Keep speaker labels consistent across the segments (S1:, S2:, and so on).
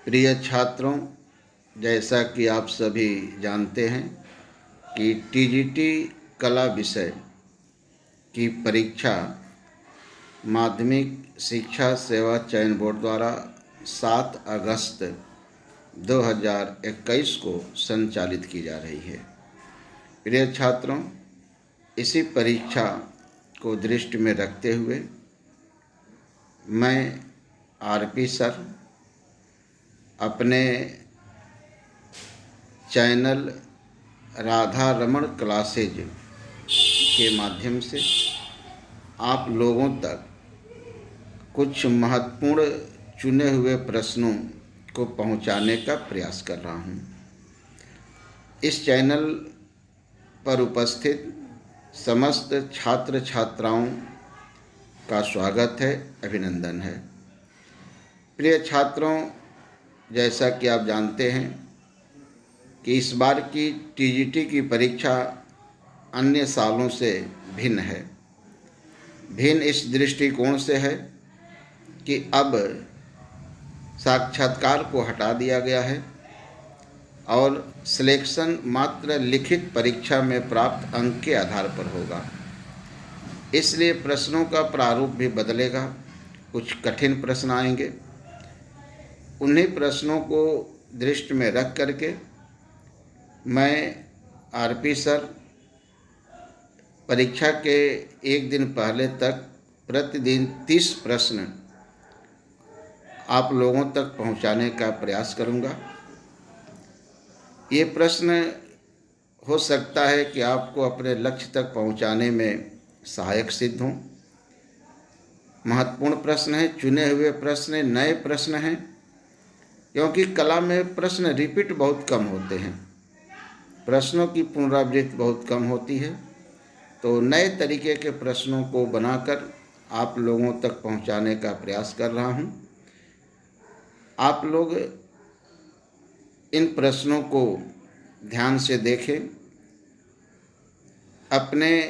S1: प्रिय छात्रों, जैसा कि आप सभी जानते हैं कि टीजीटी कला विषय की परीक्षा माध्यमिक शिक्षा सेवा चयन बोर्ड द्वारा 7 अगस्त 2021 को संचालित की जा रही है। प्रिय छात्रों, इसी परीक्षा को दृष्टि में रखते हुए मैं आरपी सर अपने चैनल राधा रमण क्लासेज के माध्यम से आप लोगों तक कुछ महत्वपूर्ण चुने हुए प्रश्नों को पहुंचाने का प्रयास कर रहा हूं। इस चैनल पर उपस्थित समस्त छात्र छात्राओं का स्वागत है, अभिनंदन है। प्रिय छात्रों, जैसा कि आप जानते हैं कि इस बार की टीजीटी की परीक्षा अन्य सालों से भिन्न है। भिन्न इस दृष्टिकोण से है कि अब साक्षात्कार को हटा दिया गया है और सिलेक्शन मात्र लिखित परीक्षा में प्राप्त अंक के आधार पर होगा। इसलिए प्रश्नों का प्रारूप भी बदलेगा। कुछ कठिन प्रश्न आएंगे। उन्हीं प्रश्नों को दृष्टि में रख करके मैं आरपी सर परीक्षा के एक दिन पहले तक प्रतिदिन 30 प्रश्न आप लोगों तक पहुंचाने का प्रयास करूंगा। ये प्रश्न हो सकता है कि आपको अपने लक्ष्य तक पहुंचाने में सहायक सिद्ध हों। महत्वपूर्ण प्रश्न हैं, चुने हुए प्रश्न, नए प्रश्न हैं, क्योंकि कला में प्रश्न रिपीट बहुत कम होते हैं, प्रश्नों की पुनरावृत्ति बहुत कम होती है। तो नए तरीके के प्रश्नों को बनाकर आप लोगों तक पहुंचाने का प्रयास कर रहा हूं। आप लोग इन प्रश्नों को ध्यान से देखें, अपने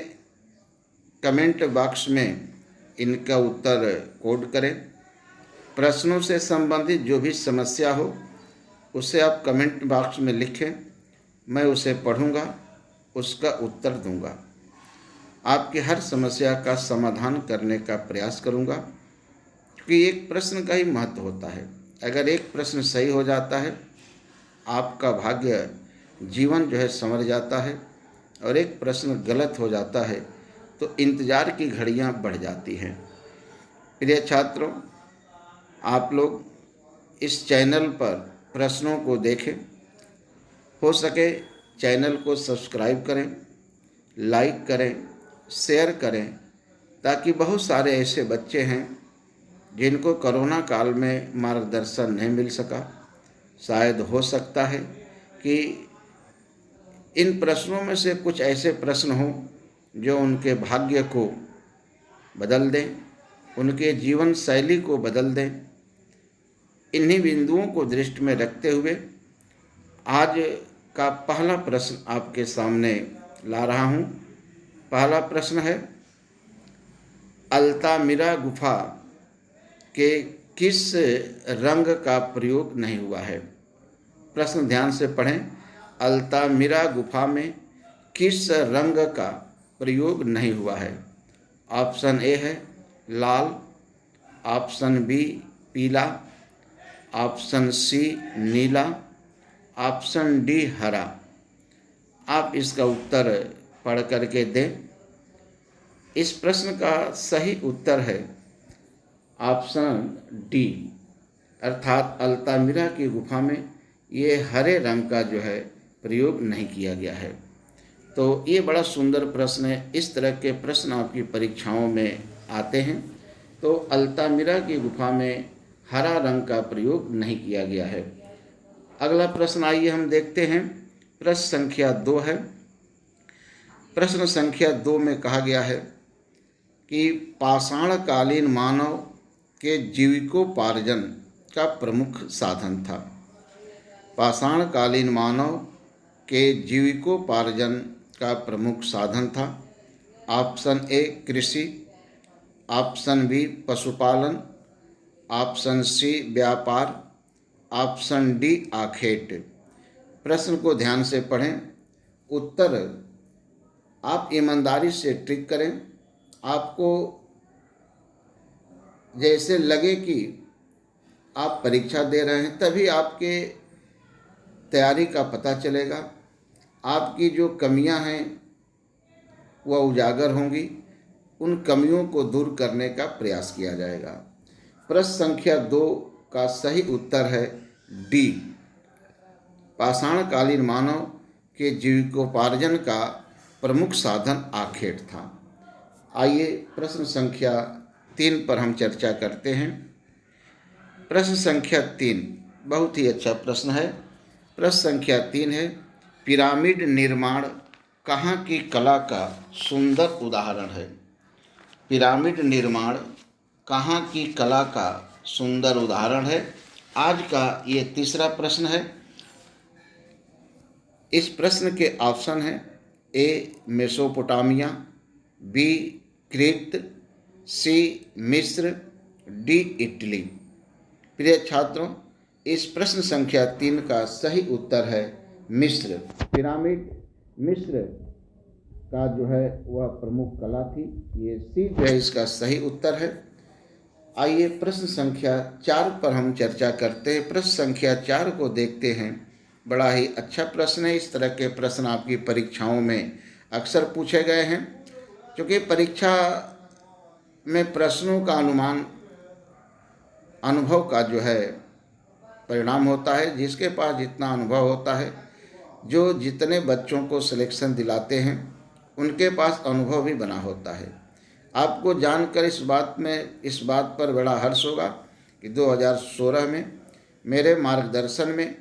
S1: कमेंट बॉक्स में इनका उत्तर कोड करें। प्रश्नों से संबंधित जो भी समस्या हो उसे आप कमेंट बॉक्स में लिखें, मैं उसे पढ़ूंगा, उसका उत्तर दूंगा। आपकी हर समस्या का समाधान करने का प्रयास करूंगा, क्योंकि एक प्रश्न का ही महत्व होता है। अगर एक प्रश्न सही हो जाता है, आपका भाग्य जीवन जो है संवर जाता है, और एक प्रश्न गलत हो जाता है तो इंतज़ार की घड़ियां बढ़ जाती हैं। प्रिय छात्रों, आप लोग इस चैनल पर प्रश्नों को देखें। हो सके चैनल को सब्सक्राइब करें, लाइक करें, शेयर करें, ताकि बहुत सारे ऐसे बच्चे हैं जिनको कोरोना काल में मार्गदर्शन नहीं मिल सका। शायद हो सकता है कि इन प्रश्नों में से कुछ ऐसे प्रश्न हों जो उनके भाग्य को बदल दें, उनके जीवन शैली को बदल दें। इन्हीं बिंदुओं को दृष्टि में रखते हुए आज का पहला प्रश्न आपके सामने ला रहा हूं। पहला प्रश्न है, अल्तामिरा गुफा के किस रंग का प्रयोग नहीं हुआ है? प्रश्न ध्यान से पढ़ें। अल्तामिरा गुफा में किस रंग का प्रयोग नहीं हुआ है? ऑप्शन ए है लाल, ऑप्शन बी पीला, ऑप्शन सी नीला, ऑप्शन डी हरा। आप इसका उत्तर पढ़ करके दें। इस प्रश्न का सही उत्तर है ऑप्शन डी, अर्थात अल्तामिरा की गुफा में ये हरे रंग का जो है प्रयोग नहीं किया गया है। तो ये बड़ा सुंदर प्रश्न है। इस तरह के प्रश्न आपकी परीक्षाओं में आते हैं। तो अल्तामिरा की गुफा में हरा रंग का प्रयोग नहीं किया गया है। अगला प्रश्न आइए हम देखते हैं। प्रश्न संख्या 2 है। प्रश्न संख्या 2 में कहा गया है कि पाषाणकालीन मानव के जीविकोपार्जन का प्रमुख साधन था। पाषाणकालीन मानव के जीविकोपार्जन का प्रमुख साधन था। ऑप्शन ए कृषि, ऑप्शन बी पशुपालन, ऑप्शन सी व्यापार, ऑप्शन डी आखेट। प्रश्न को ध्यान से पढ़ें, उत्तर आप ईमानदारी से टिक करें। आपको जैसे लगे कि आप परीक्षा दे रहे हैं तभी आपके तैयारी का पता चलेगा। आपकी जो कमियां हैं वह उजागर होंगी, उन कमियों को दूर करने का प्रयास किया जाएगा। प्रश्न संख्या 2 का सही उत्तर है डी। पाषाणकालीन मानव के जीविकोपार्जन का प्रमुख साधन आखेट था। आइए प्रश्न संख्या 3 पर हम चर्चा करते हैं। प्रश्न संख्या 3 बहुत ही अच्छा प्रश्न है। प्रश्न संख्या 3 है, पिरामिड निर्माण कहाँ की कला का सुंदर उदाहरण है? पिरामिड निर्माण कहाँ की कला का सुंदर उदाहरण है? आज का ये तीसरा प्रश्न है। इस प्रश्न के ऑप्शन हैं ए मेसोपोटामिया, बी क्रीत, सी मिस्र, डी इटली। प्रिय छात्रों, इस प्रश्न संख्या 3 का सही उत्तर है मिस्र। पिरामिड मिस्र का जो है वह प्रमुख कला थी। ये सी जो है इसका सही उत्तर है। आइए प्रश्न संख्या 4 पर हम चर्चा करते हैं। प्रश्न संख्या 4 को देखते हैं। बड़ा ही अच्छा प्रश्न है। इस तरह के प्रश्न आपकी परीक्षाओं में अक्सर पूछे गए हैं। क्योंकि परीक्षा में प्रश्नों का अनुमान अनुभव का जो है परिणाम होता है। जिसके पास जितना अनुभव होता है, जो जितने बच्चों को सिलेक्शन दिलाते हैं उनके पास अनुभव भी बना होता है। आपको जानकर इस बात पर बड़ा हर्ष होगा कि 2016 में मेरे मार्गदर्शन में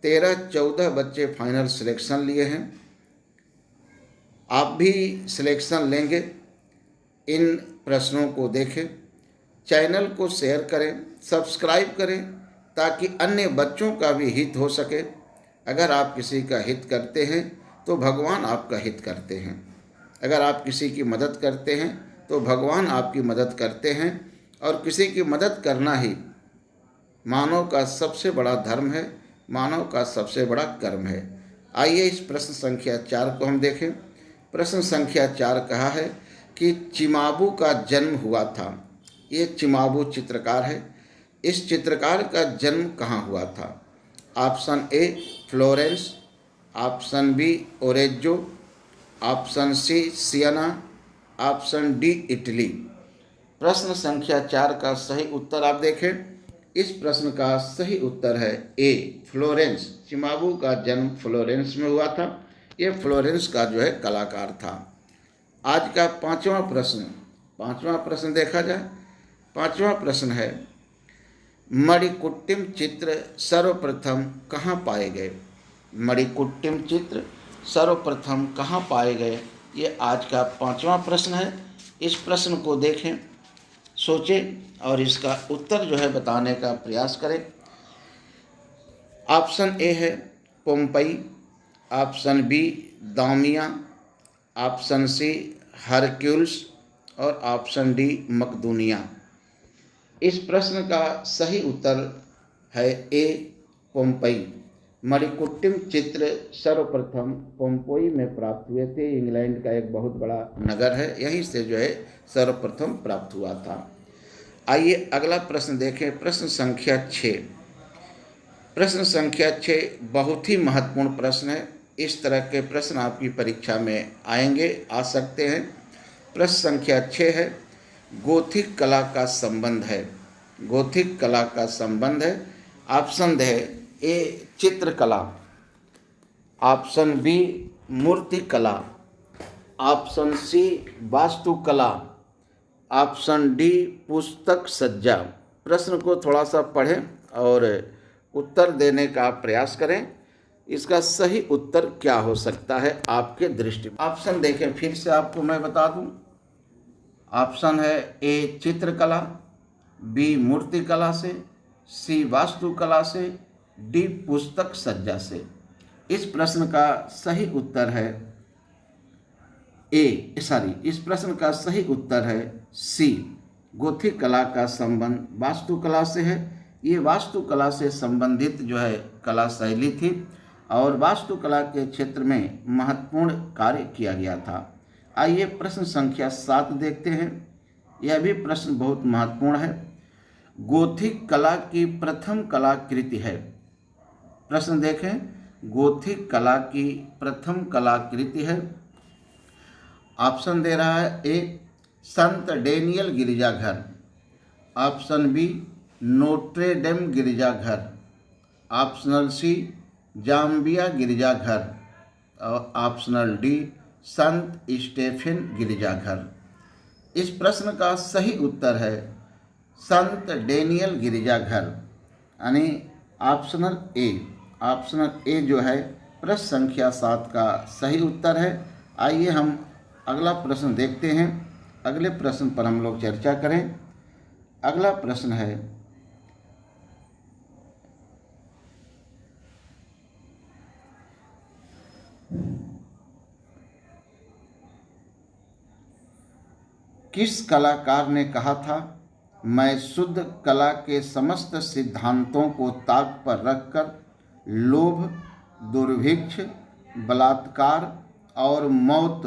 S1: 13-14 बच्चे फाइनल सिलेक्शन लिए हैं। आप भी सिलेक्शन लेंगे। इन प्रश्नों को देखें, चैनल को शेयर करें, सब्सक्राइब करें ताकि अन्य बच्चों का भी हित हो सके। अगर आप किसी का हित करते हैं तो भगवान आपका हित करते हैं। अगर आप किसी की मदद करते हैं तो भगवान आपकी मदद करते हैं। और किसी की मदद करना ही मानव का सबसे बड़ा धर्म है, मानव का सबसे बड़ा कर्म है। आइए इस प्रश्न संख्या 4 को हम देखें। प्रश्न संख्या 4 कहा है कि चिमाबू का जन्म हुआ था। ये चिमाबू चित्रकार है। इस चित्रकार का जन्म कहाँ हुआ था? Option A Florence, option B Arezzo, option C Siena, option D Italy. प्रश्न संख्या 4 का सही उत्तर आप देखें। इस प्रश्न का सही उत्तर है ए फ्लोरेंस। चिमाबू का जन्म फ्लोरेंस में हुआ था। ये फ्लोरेंस का जो है कलाकार था। आज का पांचवा प्रश्न देखा जाए। पांचवा प्रश्न है, मणिकुट्टिम चित्र सर्वप्रथम कहाँ पाए गए? मणिकुट्टिम चित्र सर्वप्रथम कहाँ पाए गए? ये आज का पांचवा प्रश्न है। इस प्रश्न को देखें, सोचें और इसका उत्तर जो है बताने का प्रयास करें। ऑप्शन ए है Pompeii, option B Damia, option C Hercules और ऑप्शन डी मकदूनिया। इस प्रश्न का सही उत्तर है ए पोम्पई। मणिकुट्टिम चित्र सर्वप्रथम पोम्पई में प्राप्त हुए थे। इंग्लैंड का एक बहुत बड़ा नगर है, यहीं से जो है सर्वप्रथम प्राप्त हुआ था। आइए अगला प्रश्न देखें। प्रश्न संख्या 6। प्रश्न संख्या 6 बहुत ही महत्वपूर्ण प्रश्न है। इस तरह के प्रश्न आपकी परीक्षा में आ सकते हैं। प्रश्न संख्या 6 है, गोथिक कला का संबंध है। गोथिक कला का संबंध है। ऑप्शन है ए चित्रकला, ऑप्शन बी मूर्तिकला, ऑप्शन सी वास्तुकला, ऑप्शन डी पुस्तक सज्जा। प्रश्न को थोड़ा सा पढ़ें और उत्तर देने का प्रयास करें। इसका सही उत्तर क्या हो सकता है आपके दृष्टि? ऑप्शन देखें, फिर से आपको मैं बता दूं। ऑप्शन है ए चित्रकला, बी मूर्तिकला से, सी वास्तुकला से, डी पुस्तक सज्जा से। इस प्रश्न का सही उत्तर है इस प्रश्न का सही उत्तर है सी। गोथिक कला का संबंध वास्तुकला से है। ये वास्तुकला से संबंधित जो है कला शैली थी और वास्तुकला के क्षेत्र में महत्वपूर्ण कार्य किया गया था। आइए प्रश्न संख्या 7 देखते हैं। यह भी प्रश्न बहुत महत्वपूर्ण है। गोथिक कला की प्रथम कलाकृति है। प्रश्न देखें, गोथिक कला की प्रथम कलाकृति है। ऑप्शन दे रहा है ए संत डेनियल गिरजाघर, ऑप्शन बी नोट्रे-डेम गिरजाघर, ऑप्शनल सी जाम्बिया गिरजाघर और ऑप्शनल डी संत स्टेफेन गिरजाघर। इस प्रश्न का सही उत्तर है संत डेनियल गिरजाघर, यानी ऑप्शनल ए। ऑप्शनल ए जो है प्रश्न संख्या 7 का सही उत्तर है। आइए हम अगला प्रश्न देखते हैं। अगले प्रश्न पर हम लोग चर्चा करें। अगला प्रश्न है, किस कलाकार ने कहा था, मैं शुद्ध कला के समस्त सिद्धांतों को ताक पर रखकर लोभ, दुर्भिक्ष, बलात्कार और मौत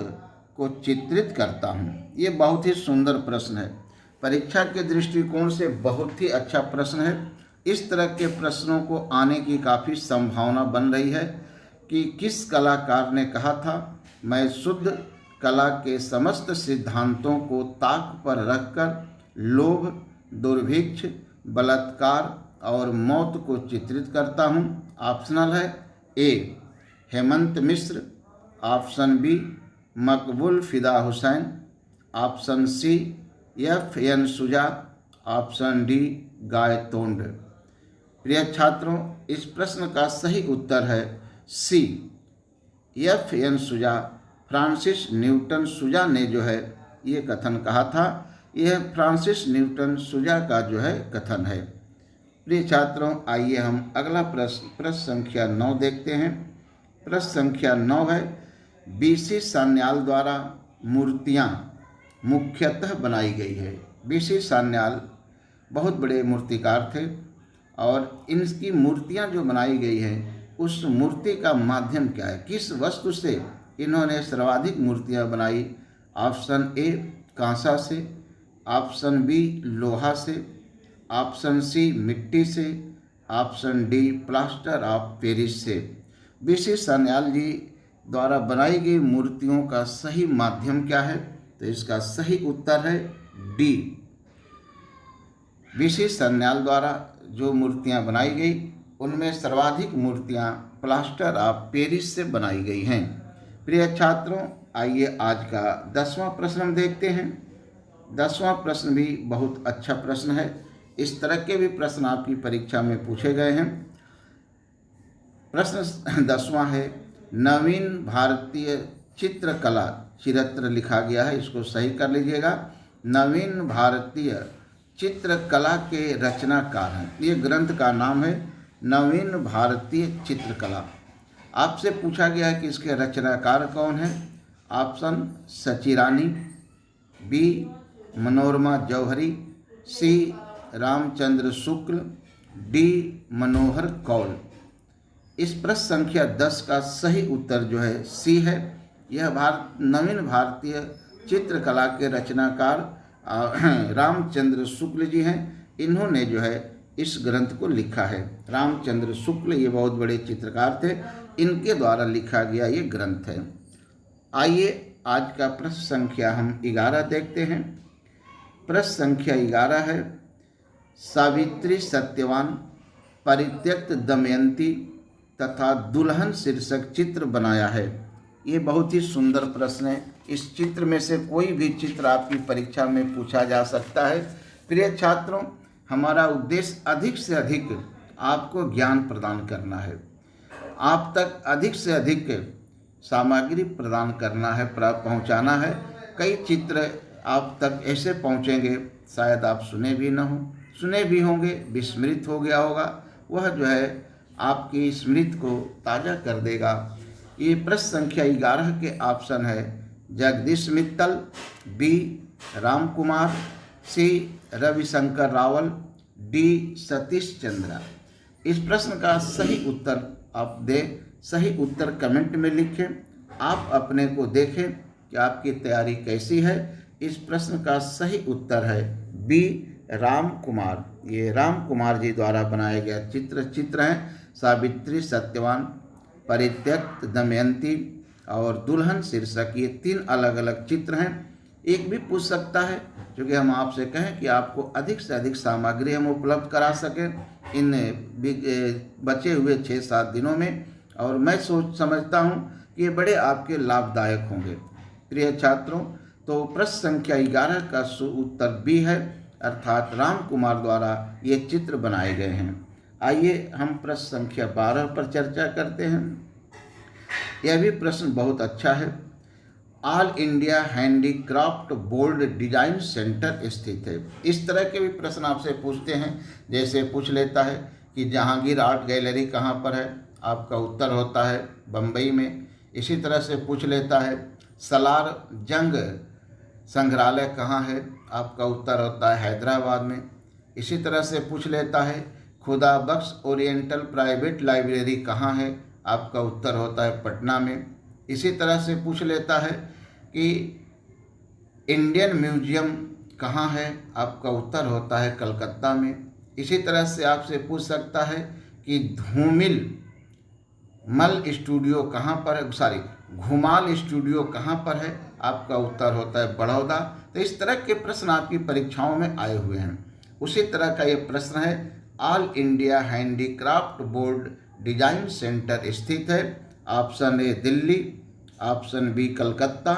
S1: को चित्रित करता हूँ। ये बहुत ही सुंदर प्रश्न है। परीक्षा के दृष्टिकोण से बहुत ही अच्छा प्रश्न है। इस तरह के प्रश्नों को आने की काफ़ी संभावना बन रही है कि किस कलाकार ने कहा था, मैं शुद्ध कला के समस्त सिद्धांतों को ताक पर रखकर लोभ, दुर्भिक्ष, बलात्कार और मौत को चित्रित करता हूँ। ऑप्शनल है ए हेमंत मिश्र, ऑप्शन बी मकबूल फिदा हुसैन, ऑप्शन सी एफ.एन. सुजा, ऑप्शन डी गायतोंड। प्रिय छात्रों, इस प्रश्न का सही उत्तर है सी एफ.एन. सुजा। फ्रांसिस न्यूटन सुजा ने जो है ये कथन कहा था। यह फ्रांसिस न्यूटन सुजा का जो है कथन है। प्रिय छात्रों, आइए हम अगला प्रश्न संख्या 9 देखते हैं। प्रश्न संख्या 9 है, बीसी सान्याल द्वारा मूर्तियाँ मुख्यतः बनाई गई है। बीसी सान्याल बहुत बड़े मूर्तिकार थे और इनकी मूर्तियाँ जो बनाई गई हैं उस मूर्ति का माध्यम क्या है, किस वस्तु से इन्होंने सर्वाधिक मूर्तियाँ बनाई। ऑप्शन ए कांसा से, ऑप्शन बी लोहा से, ऑप्शन सी मिट्टी से, option D plaster of Paris से। बीसी सान्याल जी द्वारा बनाई गई मूर्तियों का सही माध्यम क्या है, तो इसका सही उत्तर है डी। बीसी सान्याल द्वारा जो मूर्तियां बनाई गई उनमें सर्वाधिक मूर्तियां प्लास्टर ऑफ पेरिस से बनाई गई हैं। प्रिय छात्रों, आइए आज का 10वां प्रश्न हम देखते हैं। 10वां प्रश्न भी बहुत अच्छा प्रश्न है। इस तरह के भी प्रश्न आपकी परीक्षा में पूछे गए हैं। प्रश्न 10वां है, नवीन भारतीय चित्रकला, चिरत्र लिखा गया है, इसको सही कर लीजिएगा। नवीन भारतीय चित्रकला के रचनाकार हैं। ये ग्रंथ का नाम है नवीन भारतीय चित्रकला। आपसे पूछा गया है कि इसके रचनाकार कौन हैं। ऑप्शन सचिरानी, बी मनोरमा जौहरी, सी रामचंद्र शुक्ल, डी मनोहर कौल। इस प्रश्न संख्या 10 का सही उत्तर जो है सी है। यह नवीन भारतीय चित्रकला के रचनाकार रामचंद्र शुक्ल जी हैं। इन्होंने जो है इस ग्रंथ को लिखा है। रामचंद्र शुक्ल ये बहुत बड़े चित्रकार थे, इनके द्वारा लिखा गया ये ग्रंथ है। आइए आज का प्रश्न संख्या हम 11 देखते हैं। प्रश्न संख्या 11 है, सावित्री सत्यवान परित्यक्त दमयंती तथा दुल्हन शीर्षक चित्र बनाया है। ये बहुत ही सुंदर प्रश्न है। इस चित्र में से कोई भी चित्र आपकी परीक्षा में पूछा जा सकता है। प्रिय छात्रों, हमारा उद्देश्य अधिक से अधिक आपको ज्ञान प्रदान करना है, आप तक अधिक से अधिक सामग्री प्रदान करना है, पहुंचाना है। कई चित्र आप तक ऐसे पहुंचेंगे शायद आप सुने भी न हो, सुने भी होंगे, विस्मृत हो गया होगा, वह जो है आपकी स्मृति को ताज़ा कर देगा। ये प्रश्न संख्या 11 के ऑप्शन है जगदीश मित्तल, बी राम कुमार, सी रविशंकर रावल, डी सतीश चंद्रा। इस प्रश्न का सही उत्तर आप दें, सही उत्तर कमेंट में लिखें। आप अपने को देखें कि आपकी तैयारी कैसी है। इस प्रश्न का सही उत्तर है बी राम कुमार। ये राम कुमार जी द्वारा बनाया गया चित्र हैं सावित्री, सत्यवान, परित्यक्त, दमयंती और दुल्हन शीर्षक। ये 3 अलग अलग चित्र हैं। एक भी पूछ सकता है, क्योंकि हम आपसे कहें कि आपको अधिक से अधिक सामग्री हम उपलब्ध करा सकें इन बचे हुए 6-7 दिनों में, और मैं समझता हूं कि ये बड़े आपके लाभदायक होंगे। प्रिय छात्रों, तो प्रश्न संख्या 11 का उत्तर बी है, अर्थात राम कुमार द्वारा ये चित्र बनाए गए हैं। आइए हम प्रश्न संख्या 12 पर चर्चा करते हैं। यह भी प्रश्न बहुत अच्छा है। All India handicraft board design centre स्थित है। इस तरह के भी प्रश्न आपसे पूछते हैं, जैसे पूछ लेता है कि जहांगीर आर्ट गैलरी कहाँ पर है, आपका उत्तर होता है बम्बई में। इसी तरह से पूछ लेता है सलार जंग संग्रहालय कहाँ है, आपका उत्तर होता है हैदराबाद में। इसी तरह से पूछ लेता है खुदा बख्श ओरिएंटल प्राइवेट लाइब्रेरी कहाँ है, आपका उत्तर होता है पटना में। इसी तरह से पूछ लेता है कि इंडियन म्यूजियम कहाँ है, आपका उत्तर होता है कलकत्ता में। इसी तरह से आपसे पूछ सकता है कि धूमिल मल स्टूडियो कहाँ पर है, घुमाल स्टूडियो कहाँ पर है, आपका उत्तर होता है बड़ौदा। तो इस तरह के प्रश्न आपकी परीक्षाओं में आए हुए हैं। उसी तरह का ये प्रश्न है all India handicraft board design centre स्थित है। Option A Delhi, option B Calcutta,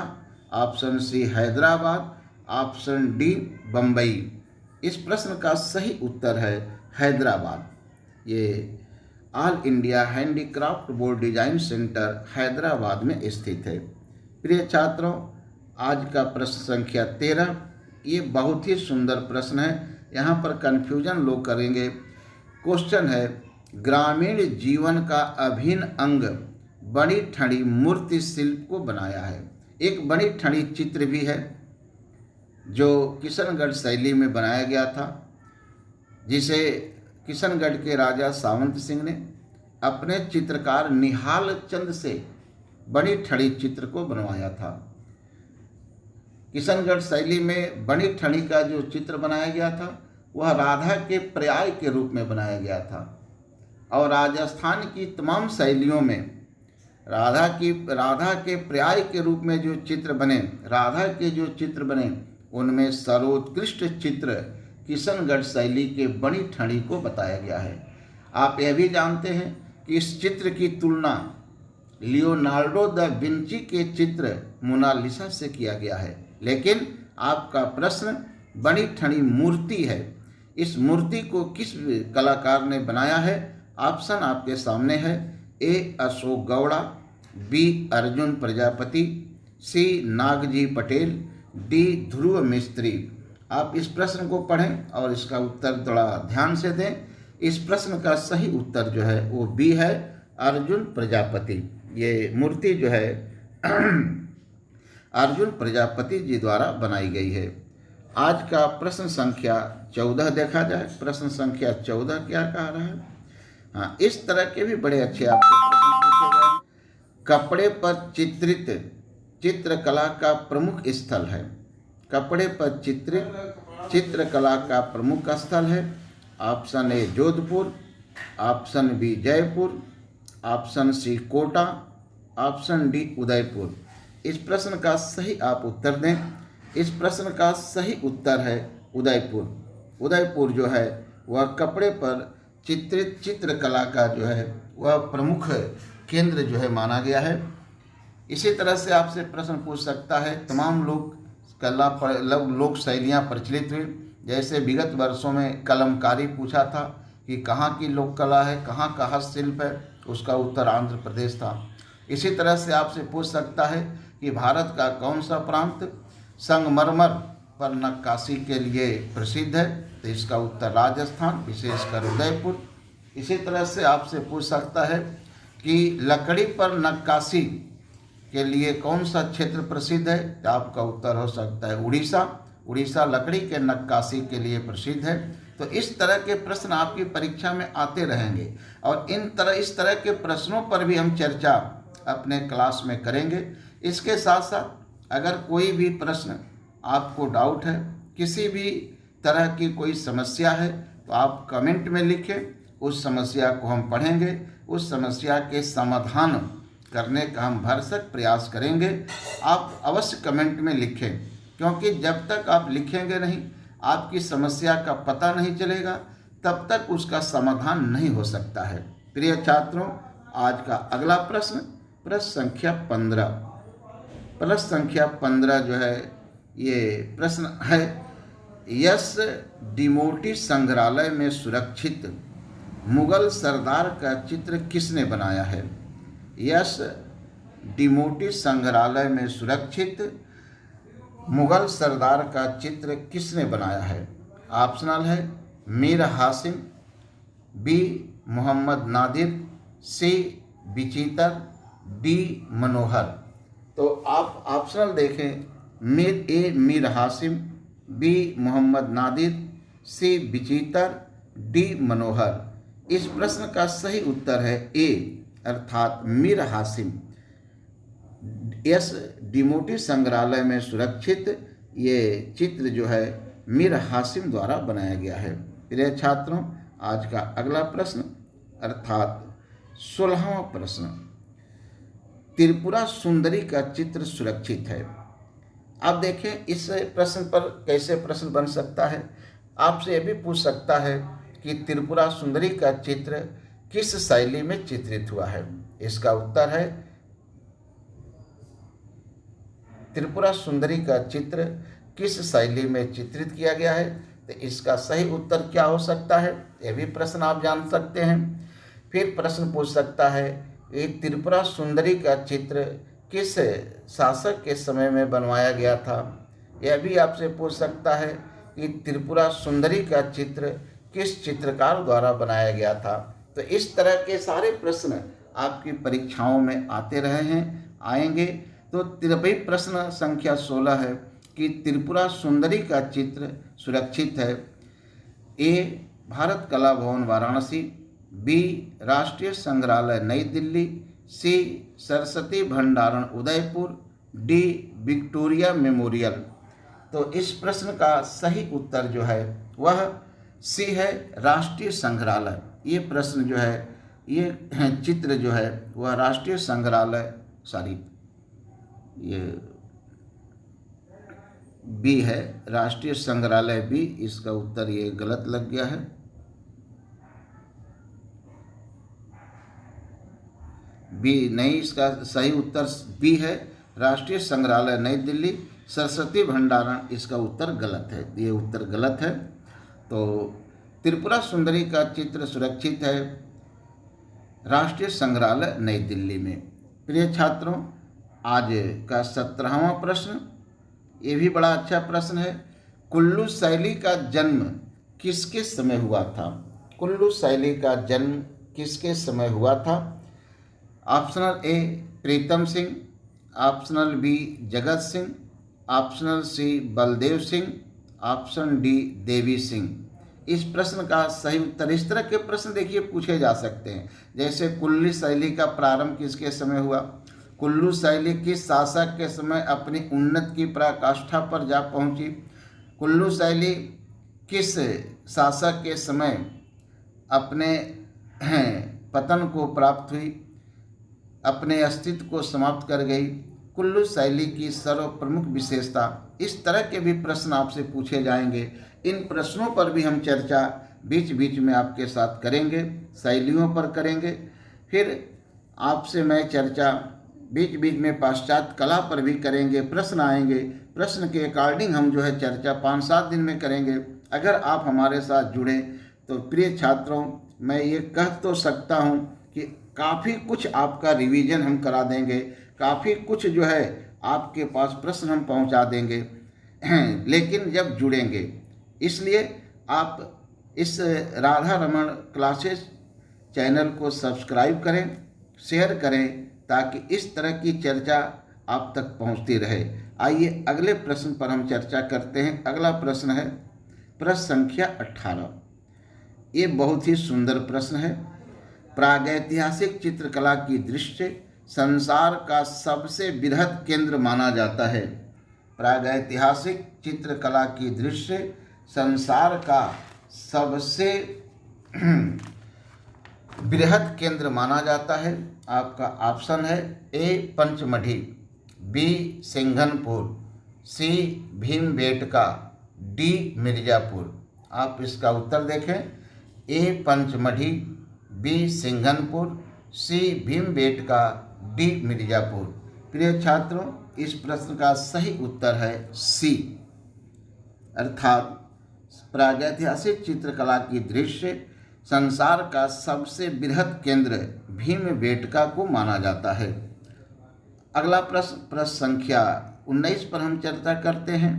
S1: option C Hyderabad, option D Bombay. इस प्रश्न का सही उत्तर है हैदराबाद। ये all India handicraft board design centre Hyderabad में स्थित है। प्रिय छात्रों, आज का प्रश्न संख्या 13, ये बहुत ही सुंदर प्रश्न है। यहाँ पर कन्फ्यूजन लोग करेंगे। क्वेश्चन है ग्रामीण जीवन का अभिन्न अंग बड़ी ठड़ी मूर्ति शिल्प को बनाया है। एक बड़ी ठड़ी चित्र भी है जो किशनगढ़ शैली में बनाया गया था, जिसे किशनगढ़ के राजा सावंत सिंह ने अपने चित्रकार निहाल चंद से बड़ी ठड़ी चित्र को बनवाया था। किशनगढ़ शैली में बड़ी ठड़ी का जो चित्र बनाया गया था वह राधा के पर्याय के रूप में बनाया गया था, और राजस्थान की तमाम शैलियों में राधा के पर्याय के रूप में जो चित्र बने, राधा के जो चित्र बने, उनमें सर्वोत्कृष्ट चित्र किशनगढ़ शैली के बड़ी ठड़ी को बताया गया है। आप यह भी जानते हैं कि इस चित्र की तुलना लियोनार्डो दा विंची के चित्र मोनालिसा से किया गया है। लेकिन आपका प्रश्न बड़ी ठड़ी मूर्ति है, इस मूर्ति को किस कलाकार ने बनाया है? ऑप्शन आपके सामने है। ए अशोक गौड़ा, बी अर्जुन प्रजापति, सी नागजी पटेल, डी ध्रुव मिस्त्री। आप इस प्रश्न को पढ़ें और इसका उत्तर थोड़ा ध्यान से दें। इस प्रश्न का सही उत्तर जो है वो बी है, अर्जुन प्रजापति। ये मूर्ति जो है अर्जुन प्रजापति जी द्वारा बनाई गई है। आज का प्रश्न संख्या 14 देखा जाए। प्रश्न संख्या 14 क्या कह रहा है? हाँ, इस तरह के भी बड़े अच्छे आपसे प्रश्न पूछे गए हैं। कपड़े पर चित्रित चित्रकला का प्रमुख स्थल है। कपड़े पर चित्रित चित्रकला का प्रमुख स्थल है। Option A Jodhpur, option B Jaipur, option C Kota, option D Udaipur. इस प्रश्न का सही आप उत्तर दें। इस प्रश्न का सही उत्तर है उदयपुर। उदयपुर जो है वह कपड़े पर चित्रित चित्रकला का जो है वह प्रमुख केंद्र जो है माना गया है। इसी तरह से आपसे प्रश्न पूछ सकता है, तमाम लोक शैलियाँ प्रचलित हुई। जैसे विगत वर्षों में कलमकारी पूछा था कि कहाँ की लोक कला है, कहाँ का हस्तशिल्प है, उसका उत्तर आंध्र प्रदेश था। इसी तरह से आपसे पूछ सकता है कि भारत का कौन सा प्रांत संगमरमर पर नक्काशी के लिए प्रसिद्ध है, तो इसका उत्तर राजस्थान, विशेषकर उदयपुर। इसी तरह से आपसे पूछ सकता है कि लकड़ी पर नक्काशी के लिए कौन सा क्षेत्र प्रसिद्ध है, तो आपका उत्तर हो सकता है उड़ीसा। उड़ीसा लकड़ी के नक्काशी के लिए प्रसिद्ध है। तो इस तरह के प्रश्न आपकी परीक्षा में आते रहेंगे और इस तरह के प्रश्नों पर भी हम चर्चा अपने क्लास में करेंगे। इसके साथ साथ अगर कोई भी प्रश्न आपको डाउट है, किसी भी तरह की कोई समस्या है, तो आप कमेंट में लिखें, उस समस्या को हम पढ़ेंगे, उस समस्या के समाधान करने का हम भरसक प्रयास करेंगे। आप अवश्य कमेंट में लिखें, क्योंकि जब तक आप लिखेंगे नहीं, आपकी समस्या का पता नहीं चलेगा, तब तक उसका समाधान नहीं हो सकता है। प्रिय छात्रों, आज का अगला प्रश्न संख्या 15। प्रश्न संख्या 15 जो है, ये प्रश्न है, यस डिमोटी संग्रहालय में सुरक्षित मुगल सरदार का चित्र किसने बनाया है? यस डिमोटी संग्रहालय में सुरक्षित मुगल सरदार का चित्र किसने बनाया है? ऑप्शनल है मीर हासिम, बी मोहम्मद नादिर, सी बिचितर, डी मनोहर। तो आप ऑप्शनल देखें, मीर हासिम, बी मोहम्मद नादिर, सी बिचितर, डी मनोहर। इस प्रश्न का सही उत्तर है ए, अर्थात मीर हासिम। यस डिमोटी संग्रहालय में सुरक्षित ये चित्र जो है मीर हासिम द्वारा बनाया गया है। प्रिय छात्रों, आज का अगला प्रश्न अर्थात 16वां प्रश्न, त्रिपुरा सुंदरी का चित्र सुरक्षित है। आप देखें इस प्रश्न पर कैसे प्रश्न बन सकता है। आपसे यह भी पूछ सकता है कि त्रिपुरा सुंदरी का चित्र किस शैली में चित्रित हुआ है? इसका उत्तर है त्रिपुरा सुंदरी का चित्र किस शैली में चित्रित किया गया है। तो इसका सही उत्तर क्या हो सकता है, यह भी प्रश्न आप जान सकते हैं। फिर प्रश्न पूछ सकता है कि त्रिपुरा सुंदरी का चित्र किस शासक के समय में बनवाया गया था। यह भी आपसे पूछ सकता है कि त्रिपुरा सुंदरी का चित्र किस चित्रकार द्वारा बनाया गया था। तो इस तरह के सारे प्रश्न आपकी परीक्षाओं में आते रहे हैं, आएंगे। तो भाई प्रश्न संख्या 16 है कि त्रिपुरा सुंदरी का चित्र सुरक्षित है। ए भारत कला भवन वाराणसी, बी राष्ट्रीय संग्रहालय नई दिल्ली, सी सरस्वती भंडारण उदयपुर, डी विक्टोरिया मेमोरियल। तो इस प्रश्न का सही उत्तर जो है वह सी है, राष्ट्रीय संग्रहालय। ये प्रश्न जो है, ये चित्र जो है वह राष्ट्रीय संग्रहालय, ये बी है, राष्ट्रीय संग्रहालय बी। इसका उत्तर ये गलत लग गया है। बी नहीं, इसका सही उत्तर बी है, राष्ट्रीय संग्रहालय नई दिल्ली, सरस्वती भंडारण। इसका उत्तर गलत है, ये उत्तर गलत है। तो त्रिपुरा सुंदरी का चित्र सुरक्षित है राष्ट्रीय संग्रहालय नई दिल्ली में। प्रिय छात्रों, आज का 17वां प्रश्न, ये भी बड़ा अच्छा प्रश्न है। कुल्लू शैली का जन्म किसके समय हुआ था? कुल्लू शैली का जन्म किसके समय हुआ था? ऑप्शनल ए Pritam Singh, optional B Jagat Singh, optional सी बलदेव सिंह, ऑप्शन डी देवी सिंह। इस प्रश्न का सही उत्तर, इस तरह के प्रश्न देखिए पूछे जा सकते हैं। जैसे कुल्लू शैली का प्रारंभ किसके समय हुआ? कुल्लू शैली किस शासक के समय अपनी उन्नति की पराकाष्ठा पर जा पहुंची? कुल्लू शैली किस शासक के समय अपने पतन को प्राप्त हुई, अपने अस्तित्व को समाप्त कर गई? कुल्लू शैली की सर्व प्रमुख विशेषता। इस तरह के भी प्रश्न आपसे पूछे जाएंगे। इन प्रश्नों पर भी हम चर्चा बीच बीच में आपके साथ करेंगे, शैलियों पर करेंगे। फिर आपसे मैं चर्चा बीच बीच में पाश्चात्य कला पर भी करेंगे। प्रश्न आएंगे, प्रश्न के अकॉर्डिंग हम जो है चर्चा 5-7 दिन में करेंगे। अगर आप हमारे साथ जुड़ें तो प्रिय छात्रों, मैं ये कह तो सकता हूँ कि काफ़ी कुछ आपका रिवीजन हम करा देंगे, काफ़ी कुछ जो है आपके पास प्रश्न हम पहुँचा देंगे, लेकिन जब जुड़ेंगे। इसलिए आप इस राधा रमन क्लासेस चैनल को सब्सक्राइब करें, शेयर करें, ताकि इस तरह की चर्चा आप तक पहुंचती रहे। आइए अगले प्रश्न पर हम चर्चा करते हैं। अगला प्रश्न है प्रश्न संख्या 18। ये बहुत ही सुंदर प्रश्न है। प्रागैतिहासिक चित्रकला की दृष्टि से संसार का सबसे बृहद केंद्र माना जाता है। प्रागैतिहासिक चित्रकला की दृष्टि से संसार का सबसे बृहद केंद्र माना जाता है। आपका ऑप्शन है ए पंचमढ़ी, बी सिंघनपुर, सी भीमबेटका, डी मिर्ज़ापुर। आप इसका उत्तर देखें, ए पंचमढ़ी, बी सिंघनपुर, सी भीमबेटका, डी मिर्ज़ापुर। प्रिय छात्रों, इस प्रश्न का सही उत्तर है सी, अर्थात प्रागैतिहासिक चित्रकला की दृष्टि से संसार का सबसे बृहद केंद्र भीमबेटका को माना जाता है। अगला प्रश्न संख्या 19 पर हम चर्चा करते हैं।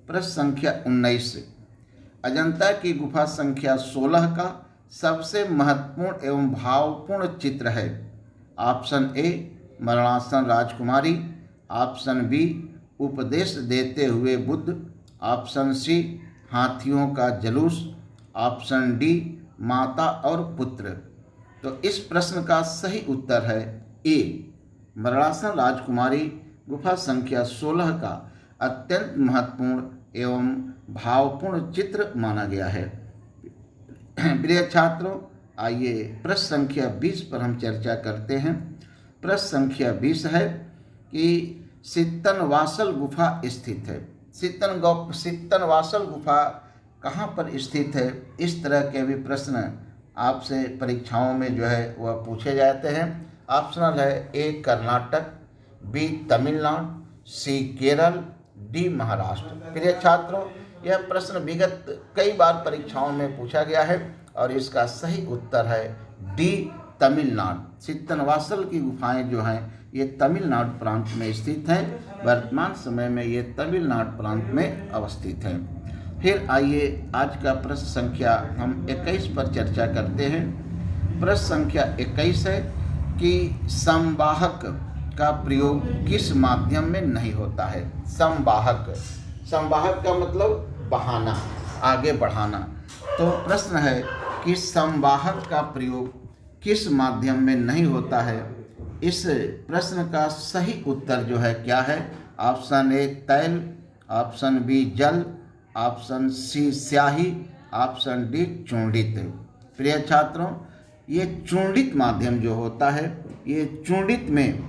S1: प्रश्न संख्या 19, अजंता की गुफा संख्या 16 का सबसे महत्वपूर्ण एवं भावपूर्ण चित्र है। ऑप्शन ए मरणासन राजकुमारी, ऑप्शन बी उपदेश देते हुए बुद्ध, ऑप्शन सी हाथियों का जुलूस, ऑप्शन डी माता और पुत्र। तो इस प्रश्न का सही उत्तर है ए मरणासन राजकुमारी गुफा संख्या 16 का अत्यंत महत्वपूर्ण एवं भावपूर्ण चित्र माना गया है। प्रिय छात्रों, आइए प्रश्न संख्या 20 पर हम चर्चा करते हैं। प्रश्न संख्या 20 है कि सित्तनवासल गुफा स्थित है। सित्तनवासल गुफा कहाँ पर स्थित है? इस तरह के भी प्रश्न आपसे परीक्षाओं में जो है वह पूछे जाते हैं। ऑप्शनल है ए कर्नाटक, बी तमिलनाडु, सी केरल, डी महाराष्ट्र। प्रिय छात्रों, यह प्रश्न विगत कई बार परीक्षाओं में पूछा गया है और इसका सही उत्तर है डी तमिलनाडु। सित्तनवासल की गुफाएं जो हैं ये तमिलनाडु प्रांत में स्थित हैं। वर्तमान समय में ये तमिलनाडु प्रांत में अवस्थित हैं। फिर आइए आज का प्रश्न संख्या हम 21 पर चर्चा करते हैं। प्रश्न संख्या 21 है कि संवाहक का प्रयोग किस माध्यम में नहीं होता है। संवाहक का मतलब बहाना, आगे बढ़ाना। तो प्रश्न है कि संवाहक का प्रयोग किस माध्यम में नहीं होता है। इस प्रश्न का सही उत्तर जो है क्या है? ऑप्शन ए तैल, ऑप्शन बी जल, ऑप्शन सी स्याही, ऑप्शन डी चूंडित। प्रिय छात्रों, ये चूंडित माध्यम जो होता है, ये चूंडित में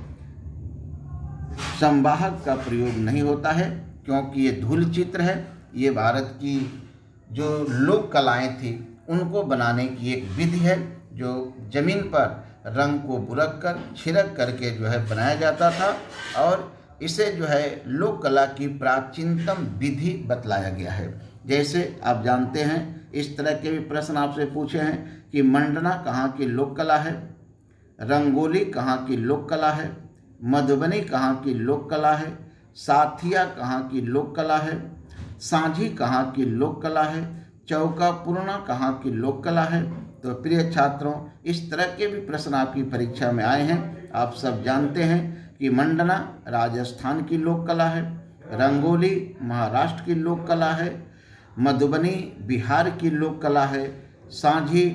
S1: संवाहक का प्रयोग नहीं होता है क्योंकि ये धूल चित्र है। ये भारत की जो लोक कलाएं थी उनको बनाने की एक विधि है जो जमीन पर रंग को बुरक कर छिड़क करके जो है बनाया जाता था और इसे जो है लोक कला की प्राचीनतम विधि बतलाया गया है। जैसे आप जानते हैं, इस तरह के भी प्रश्न आपसे पूछे हैं कि मंडना कहाँ की लोक कला है, रंगोली कहाँ की लोक कला है, मधुबनी कहाँ की लोक कला है, साथिया कहाँ की लोक कला है, सांझी कहाँ की लोक कला है, चौका पूर्णा कहाँ की लोक कला है। तो प्रिय छात्रों, इस तरह के भी प्रश्न आपकी परीक्षा में आए हैं। आप सब जानते हैं कि मंडना राजस्थान की लोक कला है, रंगोली महाराष्ट्र की लोक कला है, मधुबनी बिहार की लोक कला है, सांझी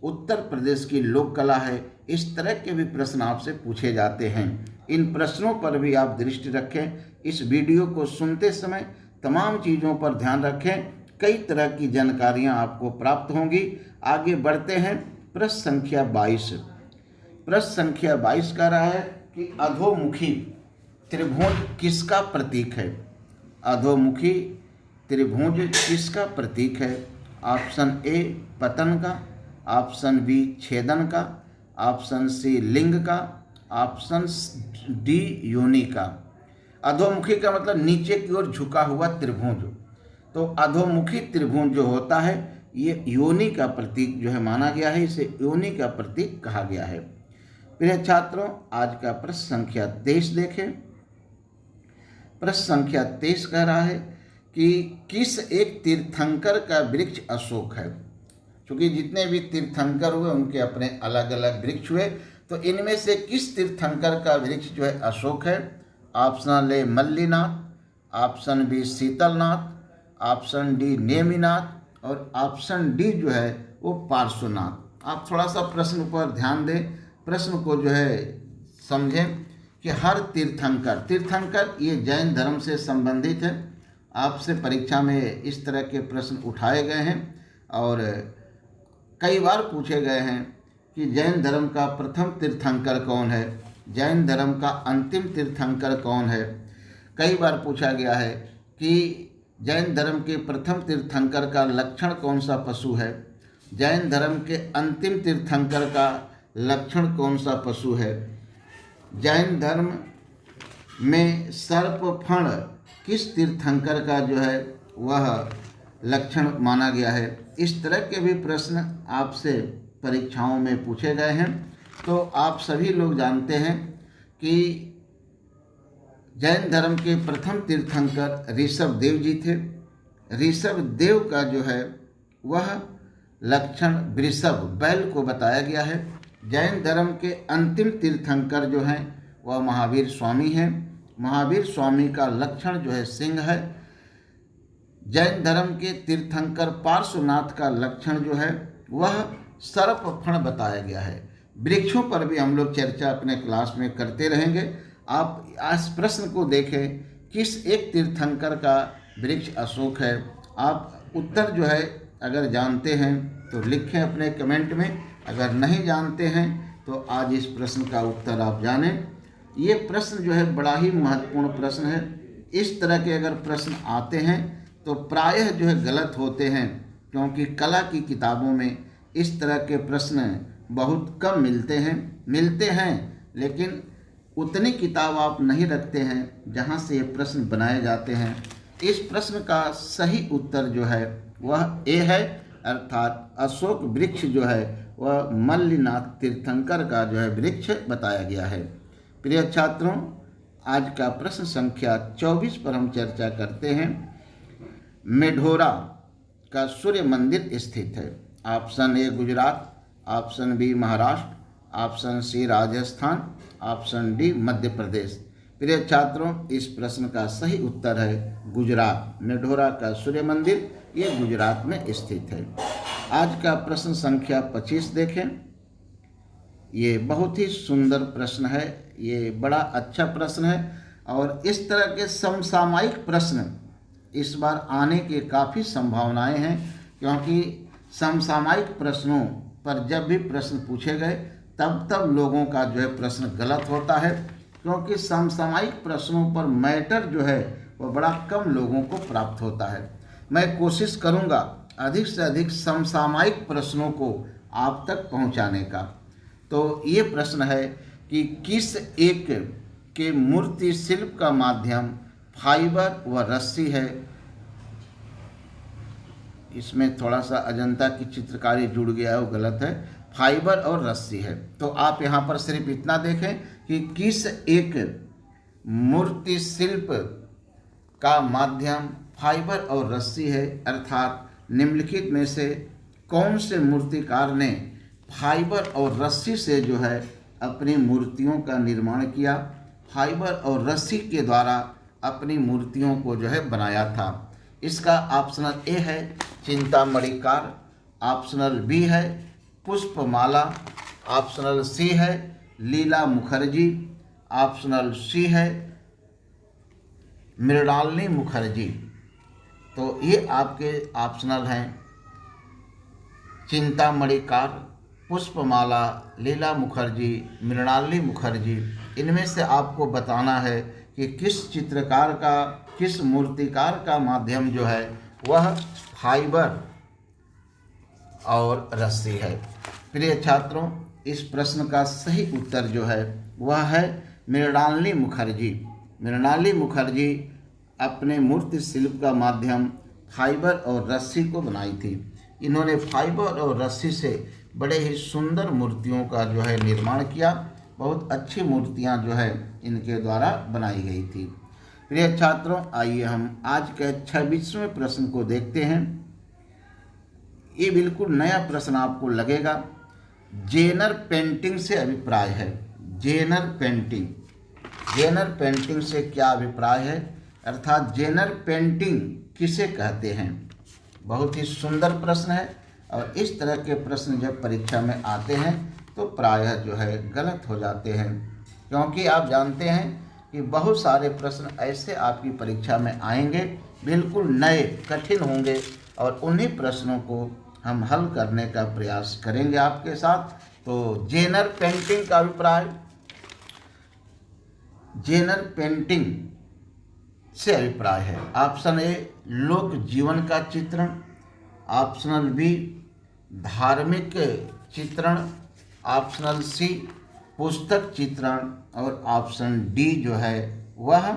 S1: उत्तर प्रदेश की लोक कला है। इस तरह के भी प्रश्न आपसे पूछे जाते हैं। इन प्रश्नों पर भी आप दृष्टि रखें। इस वीडियो को सुनते समय तमाम चीज़ों पर ध्यान रखें, कई तरह की जानकारियां आपको प्राप्त होंगी। आगे बढ़ते हैं। प्रश्न संख्या 22। प्रश्न संख्या 22 कह रहा है कि अधोमुखी त्रिभुज किसका प्रतीक है। अधोमुखी त्रिभुज किसका प्रतीक है? ऑप्शन ए पतन का, ऑप्शन बी छेदन का, ऑप्शन सी लिंग का, ऑप्शन डी योनि का। अधोमुखी का मतलब नीचे की ओर झुका हुआ त्रिभुज। तो अधोमुखी त्रिभुज जो होता है ये योनि का प्रतीक जो है माना गया है, इसे योनि का प्रतीक कहा गया है। प्रिय छात्रों, आज का प्रश्न संख्या 23 देखें। प्रश्न संख्या 23 कह रहा है कि किस एक तीर्थंकर का वृक्ष अशोक है। क्योंकि जितने भी तीर्थंकर हुए उनके अपने अलग अलग वृक्ष हुए, तो इनमें से किस तीर्थंकर का वृक्ष जो है अशोक है। Option A Mallinath, option B Sheetalnath, option D Neminath और ऑप्शन डी जो है वो पार्श्वनाथ। आप थोड़ा सा प्रश्न पर ध्यान दें, प्रश्न को जो है समझें कि हर तीर्थंकर ये जैन धर्म से संबंधित है। आपसे परीक्षा में इस तरह के प्रश्न उठाए गए हैं और कई बार पूछे गए हैं कि जैन धर्म का प्रथम तीर्थंकर कौन है, जैन धर्म का अंतिम तीर्थंकर कौन है। कई बार पूछा गया है कि जैन धर्म के प्रथम तीर्थंकर का लक्षण कौन सा पशु है, जैन धर्म के अंतिम तीर्थंकर का लक्षण कौन सा पशु है, जैन धर्म में सर्पफण किस तीर्थंकर का जो है वह लक्षण माना गया है। इस तरह के भी प्रश्न आपसे परीक्षाओं में पूछे गए हैं। तो आप सभी लोग जानते हैं कि जैन धर्म के प्रथम तीर्थंकर ऋषभदेव जी थे। ऋषभदेव का जो है वह लक्षण वृषभ बैल को बताया गया है। जैन धर्म के अंतिम तीर्थंकर जो हैं वह महावीर स्वामी हैं। महावीर स्वामी का लक्षण जो है सिंह है। जैन धर्म के तीर्थंकर पार्श्वनाथ का लक्षण जो है वह सर्पफण बताया गया है। वृक्षों पर भी हम लोग चर्चा अपने क्लास में करते रहेंगे। आप इस प्रश्न को देखें, किस एक तीर्थंकर का वृक्ष अशोक है। आप उत्तर जो है अगर जानते हैं तो लिखें अपने कमेंट में, अगर नहीं जानते हैं तो आज इस प्रश्न का उत्तर आप जानें। ये प्रश्न जो है बड़ा ही महत्वपूर्ण प्रश्न है। इस तरह के अगर प्रश्न आते हैं तो प्रायः जो है गलत होते हैं, क्योंकि कला की किताबों में इस तरह के प्रश्न बहुत कम मिलते हैं लेकिन उतनी किताब आप नहीं रखते हैं जहां से ये प्रश्न बनाए जाते हैं। इस प्रश्न का सही उत्तर जो है वह ए है, अर्थात अशोक वृक्ष जो है वह मल्लिनाथ तीर्थंकर का जो है वृक्ष बताया गया है। प्रिय छात्रों, आज का प्रश्न संख्या 24 पर हम चर्चा करते हैं। मेढोरा का सूर्य मंदिर स्थित है। Option A Gujarat, option B Maharashtra, option C Rajasthan, option D Madhya Pradesh. प्रिय छात्रों, इस प्रश्न का सही उत्तर है गुजरात। मेढोरा का सूर्य मंदिर ये गुजरात में स्थित है। आज का प्रश्न संख्या 25 देखें। ये बहुत ही सुंदर प्रश्न है, ये बड़ा अच्छा प्रश्न है और इस तरह के समसामयिक प्रश्न इस बार आने की काफ़ी संभावनाएं हैं, क्योंकि समसामयिक प्रश्नों पर जब भी प्रश्न पूछे गए तब लोगों का जो है प्रश्न गलत होता है, क्योंकि समसामयिक प्रश्नों पर मैटर जो है वह बड़ा कम लोगों को प्राप्त होता है। मैं कोशिश करूंगा अधिक से अधिक समसामयिक प्रश्नों को आप तक पहुंचाने का। तो ये प्रश्न है कि किस एक के मूर्ति शिल्प का माध्यम फाइबर व रस्सी है। इसमें थोड़ा सा अजंता की चित्रकारी जुड़ गया है, वो गलत है, फाइबर और रस्सी है। तो आप यहाँ पर सिर्फ इतना देखें कि किस एक मूर्ति शिल्प का माध्यम फाइबर और रस्सी है, अर्थात निम्नलिखित में से कौन से मूर्तिकार ने फाइबर और रस्सी से जो है अपनी मूर्तियों का निर्माण किया, फाइबर और रस्सी के द्वारा अपनी मूर्तियों को जो है बनाया था। इसका ऑप्शनल ए है चिंतामणिकार, ऑप्शनल बी है पुष्पमाला, ऑप्शनल सी है लीला मुखर्जी, ऑप्शनल सी है मृणालिनी मुखर्जी। तो ये आपके ऑप्शनल हैं चिंतामणिकार, पुष्पमाला, लीला मुखर्जी, मृणालिनी मुखर्जी। इनमें से आपको बताना है कि किस चित्रकार का, किस मूर्तिकार का माध्यम जो है वह फाइबर और रस्सी है। प्रिय छात्रों, इस प्रश्न का सही उत्तर जो है वह है मृणालिनी मुखर्जी। मृणालिनी मुखर्जी अपने मूर्ति शिल्प का माध्यम फाइबर और रस्सी को बनाई थी। इन्होंने फाइबर और रस्सी से बड़े ही सुंदर मूर्तियों का जो है निर्माण किया। बहुत अच्छी मूर्तियां जो है इनके द्वारा बनाई गई थी। प्रिय छात्रों, आइए हम आज के 26वें प्रश्न को देखते हैं। ये बिल्कुल नया प्रश्न आपको लगेगा। जेनर पेंटिंग से अभिप्राय है। जेनर पेंटिंग से क्या अभिप्राय है, अर्थात जेनर पेंटिंग किसे कहते हैं। बहुत ही सुंदर प्रश्न है। और इस तरह के प्रश्न जब परीक्षा में आते हैं तो प्रायः जो है गलत हो जाते हैं, क्योंकि आप जानते हैं कि बहुत सारे प्रश्न ऐसे आपकी परीक्षा में आएंगे, बिल्कुल नए कठिन होंगे, और उन्हीं प्रश्नों को हम हल करने का प्रयास करेंगे आपके साथ। तो जेनर पेंटिंग का अभिप्राय, जेनर पेंटिंग से अभिप्राय है ऑप्शन ए लोक जीवन का चित्रण, ऑप्शनल बी धार्मिक चित्रण, ऑप्शनल सी पुस्तक चित्रण, और ऑप्शन डी जो है वह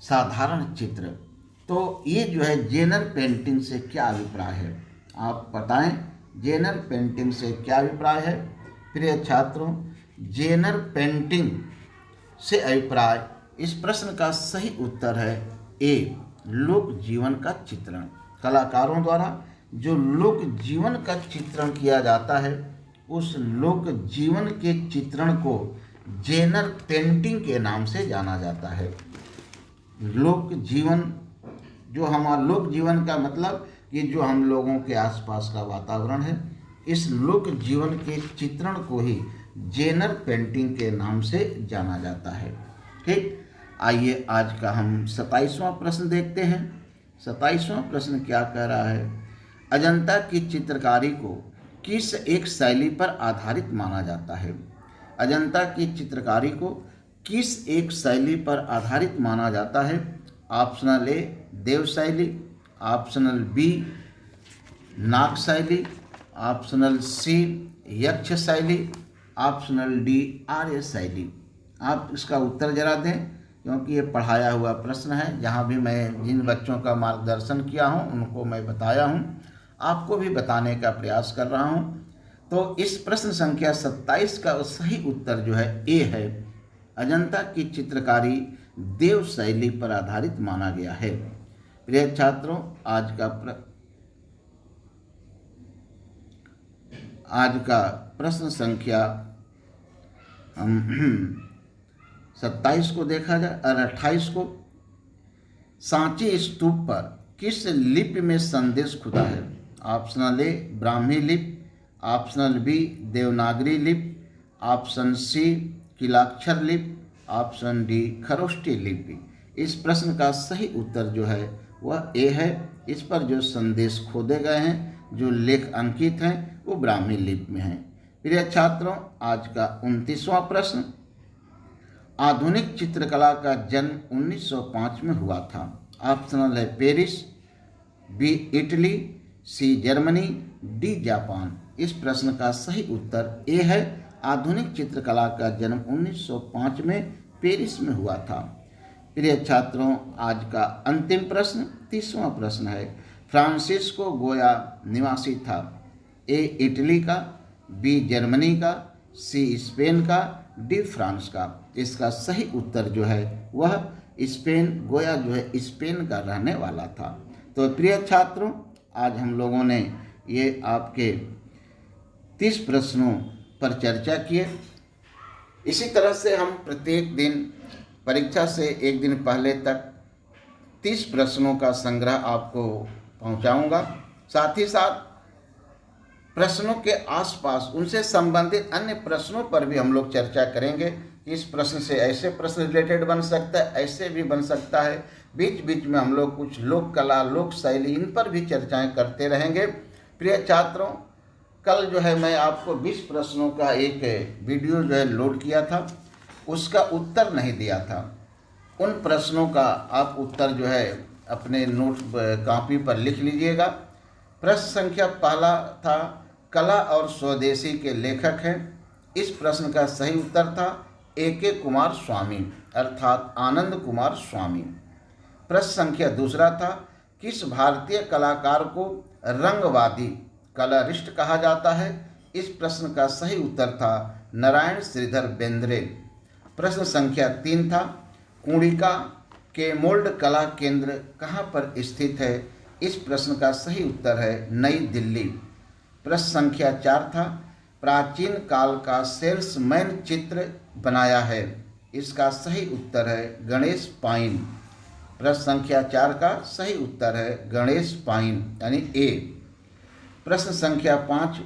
S1: साधारण चित्र। तो ये जो है जेनर पेंटिंग से क्या अभिप्राय है, आप बताएं जेनर पेंटिंग से क्या अभिप्राय है। प्रिय छात्रों, जेनर पेंटिंग से अभिप्राय, इस प्रश्न का सही उत्तर है ए लोक जीवन का चित्रण। कलाकारों द्वारा जो लोक जीवन का चित्रण किया जाता है उस लोक जीवन के चित्रण को जेनर पेंटिंग के नाम से जाना जाता है। लोक जीवन, जो हमारा लोक जीवन का मतलब कि जो हम लोगों के आसपास का वातावरण है, इस लोक जीवन के चित्रण को ही जेनर पेंटिंग के नाम से जाना जाता है। ठीक, आइए आज का हम 27वां प्रश्न देखते हैं। 27वां प्रश्न क्या कह रहा है, अजंता की चित्रकारी को किस एक शैली पर आधारित माना जाता है। अजंता की चित्रकारी को किस एक शैली पर आधारित माना जाता है। ऑप्शनल ए देव शैली, ऑप्शनल बी नाग शैली, ऑप्शनल सी यक्ष शैली, ऑप्शनल डी आर्य शैली। आप इसका उत्तर जरा दें, क्योंकि ये पढ़ाया हुआ प्रश्न है। जहाँ भी मैं जिन बच्चों का मार्गदर्शन किया हूँ उनको मैं बताया हूँ, आपको भी बताने का प्रयास कर रहा हूँ। तो इस प्रश्न संख्या 27 का सही उत्तर जो है ए है, अजंता की चित्रकारी देव शैली पर आधारित माना गया है। प्रिय छात्रों, आज का प्रश्न संख्या हम 27 को देखा जाए और 28 को, सांची स्तूप पर किस लिपि में संदेश खुदा है। ऑप्शनल ए ब्राह्मी लिपि, ऑप्शनल बी देवनागरी लिपि, ऑप्शन सी किलाक्षर लिपि, ऑप्शन डी खरोष्टी लिपि। इस प्रश्न का सही उत्तर जो है वह ए है। इस पर जो संदेश खोदे गए हैं, जो लेख अंकित हैं, वो ब्राह्मी लिपि में हैं। प्रिय छात्रों, आज का 29वां प्रश्न, आधुनिक चित्रकला का जन्म 1905 में हुआ था। ऑप्शनल है Paris, B Italy, C Germany, D Japan. इस प्रश्न का सही उत्तर ए है, आधुनिक चित्रकला का जन्म 1905 में पेरिस में हुआ था। प्रिय छात्रों, आज का अंतिम प्रश्न 30वां प्रश्न है, फ्रांसिस्को गोया निवासी था। ए इटली का, बी जर्मनी का, सी स्पेन का, डी फ्रांस का। इसका सही उत्तर जो है वह स्पेन, गोया जो है स्पेन का रहने वाला था। तो प्रिय छात्रों, आज हम लोगों ने ये आपके 30 प्रश्नों पर चर्चा किए। इसी तरह से हम प्रत्येक दिन परीक्षा से एक दिन पहले तक 30 प्रश्नों का संग्रह आपको पहुंचाऊंगा। साथ ही साथ प्रश्नों के आसपास उनसे संबंधित अन्य प्रश्नों पर भी हम लोग चर्चा करेंगे। इस प्रश्न से ऐसे प्रश्न रिलेटेड बन सकता है, ऐसे भी बन सकता है। बीच बीच में हम लोग कुछ लोक कला, लोक शैली, इन पर भी चर्चाएं करते रहेंगे। प्रिय छात्रों, कल जो है मैं आपको 20 प्रश्नों का एक वीडियो जो है लोड किया था, उसका उत्तर नहीं दिया था। उन प्रश्नों का आप उत्तर जो है अपने नोट कॉपी पर लिख लीजिएगा। प्रश्न संख्या पहला था, कला और स्वदेशी के लेखक हैं। इस प्रश्न का सही उत्तर था A.K. कुमार स्वामी, अर्थात आनंद कुमार स्वामी। प्रश्न संख्या दूसरा था, किस भारतीय कलाकार को रंगवादी कलरिस्ट कहा जाता है। इस प्रश्न का सही उत्तर था नारायण श्रीधर बेंद्रे। प्रश्न संख्या 3 था, कुणिका के मोल्ड कला केंद्र कहाँ पर स्थित है। इस प्रश्न का सही उत्तर है नई दिल्ली। प्रश्न संख्या 4 था, प्राचीन काल का सेल्समैन चित्र बनाया है। इसका सही उत्तर है गणेश पाइन। प्रश्न संख्या 4 का सही उत्तर है गणेश पाइन यानी ए। प्रश्न संख्या 5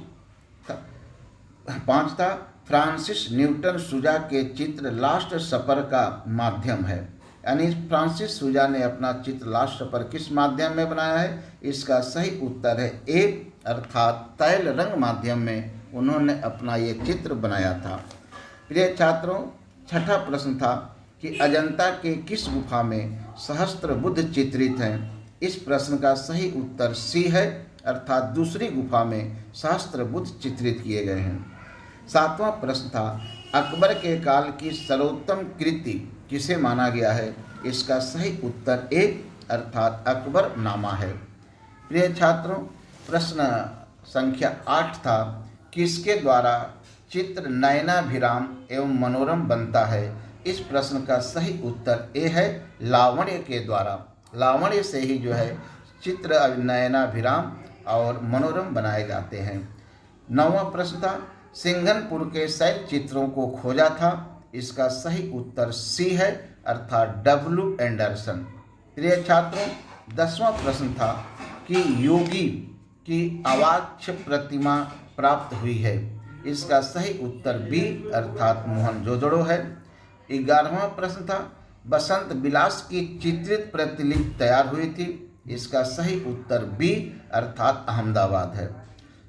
S1: था, फ्रांसिस न्यूटन सुजा के चित्र लास्ट सपर का माध्यम है। यानी फ्रांसिस सुजा ने अपना चित्र लास्ट सपर किस माध्यम में बनाया है? इसका सही उत्तर है ए, अर्थात तैल रंग माध्यम में उन्होंने अपना ये चित्र बनाया था। प्रिय छात्रों, छठा प्रश्न था कि अजंता के किस गुफा में सहस्त्र बुद्ध चित्रित हैं? इस प्रश्न का सही उत्तर सी है, अर्थात दूसरी गुफा में सहस्त्र बुद्ध चित्रित किए गए हैं। सातवां प्रश्न था, अकबर के काल की सर्वोत्तम कृति किसे माना गया है? इसका सही उत्तर ए, अर्थात अकबर नामा है। प्रिय छात्रों, प्रश्न संख्या 8 था, किसके द्वारा चित्र नयनाभिराम एवं मनोरम बनता है? इस प्रश्न का सही उत्तर ए है, लावण्य के द्वारा। लावण्य से ही जो है चित्र नयनाभिराम और मनोरम बनाए जाते हैं। 9वां प्रश्न था, सिंघनपुर के शैल चित्रों को खोजा था। इसका सही उत्तर सी है, अर्थात डब्ल्यू एंडरसन। प्रिय छात्रों, 10वां प्रश्न था कि योगी की अवाक्ष प्रतिमा प्राप्त हुई है। इसका सही उत्तर बी, अर्थात मोहनजोदड़ो है। 11वां प्रश्न था, बसंत विलास की चित्रित प्रतिलिपि तैयार हुई थी। इसका सही उत्तर बी, अर्थात अहमदाबाद है।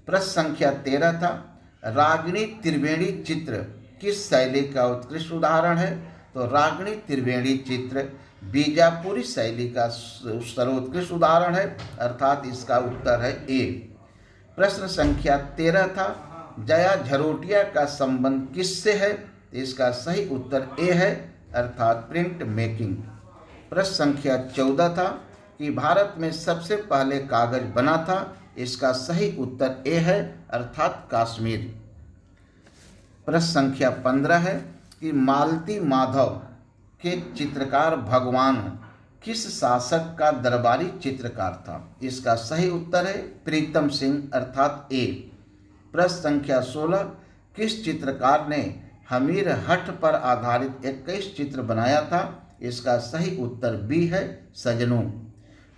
S1: प्रश्न संख्या 13 था, रागिणी त्रिवेणी चित्र किस शैली का उत्कृष्ट उदाहरण है? तो रागिणी त्रिवेणी चित्र बीजापुरी शैली का सर्वोत्कृष्ट उदाहरण है, अर्थात इसका उत्तर है ए। प्रश्न संख्या 13 था, जया झरोटिया का संबंध किससे है? इसका सही उत्तर ए है, अर्थात प्रिंट मेकिंग। प्रश्न संख्या 14 था कि भारत में सबसे पहले कागज बना था। इसका सही उत्तर ए है, अर्थात कश्मीर। प्रश्न संख्या 15 है कि मालती माधव के चित्रकार भगवान किस शासक का दरबारी चित्रकार था? इसका सही उत्तर है प्रीतम सिंह, अर्थात ए। प्रश्न संख्या 16, किस चित्रकार ने हमीर हठ पर आधारित 21 चित्र बनाया था? इसका सही उत्तर बी है, सजनू।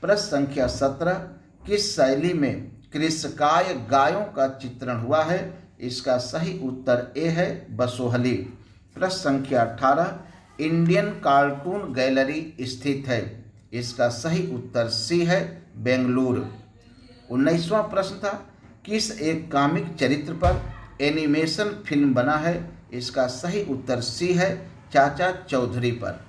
S1: प्रश्न संख्या 17, किस शैली में कृषकाय गायों का चित्रण हुआ है? इसका सही उत्तर ए है, बसोहली। प्रश्न संख्या 18, इंडियन कार्टून गैलरी स्थित है। इसका सही उत्तर सी है, बेंगलुरु। 19वां प्रश्न था, किस एक कामिक चरित्र पर एनिमेशन फिल्म बना है? इसका सही उत्तर सी है, चाचा चौधरी पर।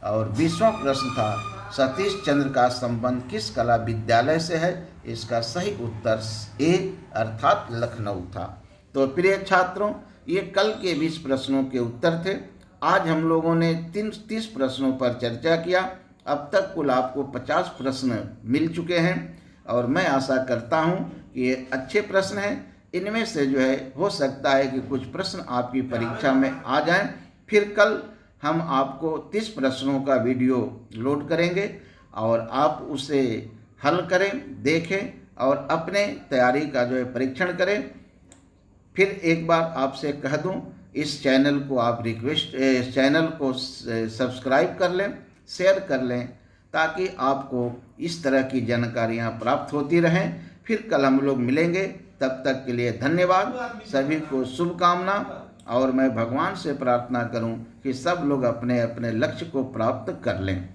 S1: और 20वां प्रश्न था, सतीश चंद्र का संबंध किस कला विद्यालय से है? इसका सही उत्तर ए, अर्थात लखनऊ था। तो प्रिय छात्रों, ये कल के 20 प्रश्नों के उत्तर थे। आज हम लोगों ने 30 प्रश्नों पर चर्चा किया। अब तक कुल आपको 50 प्रश्न मिल चुके हैं और मैं आशा करता हूं कि ये अच्छे प्रश्न हैं। इनमें से जो है हो सकता है कि कुछ प्रश्न आपकी परीक्षा में आ जाएं। फिर कल हम आपको 30 प्रश्नों का वीडियो लोड करेंगे और आप उसे हल करें, देखें और अपने तैयारी का जो है परीक्षण करें। फिर एक बार आपसे कह दूं, इस चैनल को आप चैनल को सब्सक्राइब कर लें, शेयर कर लें, ताकि आपको इस तरह की जानकारियां प्राप्त होती रहें। फिर कल हम लोग मिलेंगे, तब तक के लिए धन्यवाद। सभी को शुभकामना और मैं भगवान से प्रार्थना करूं कि सब लोग अपने अपने लक्ष्य को प्राप्त कर लें।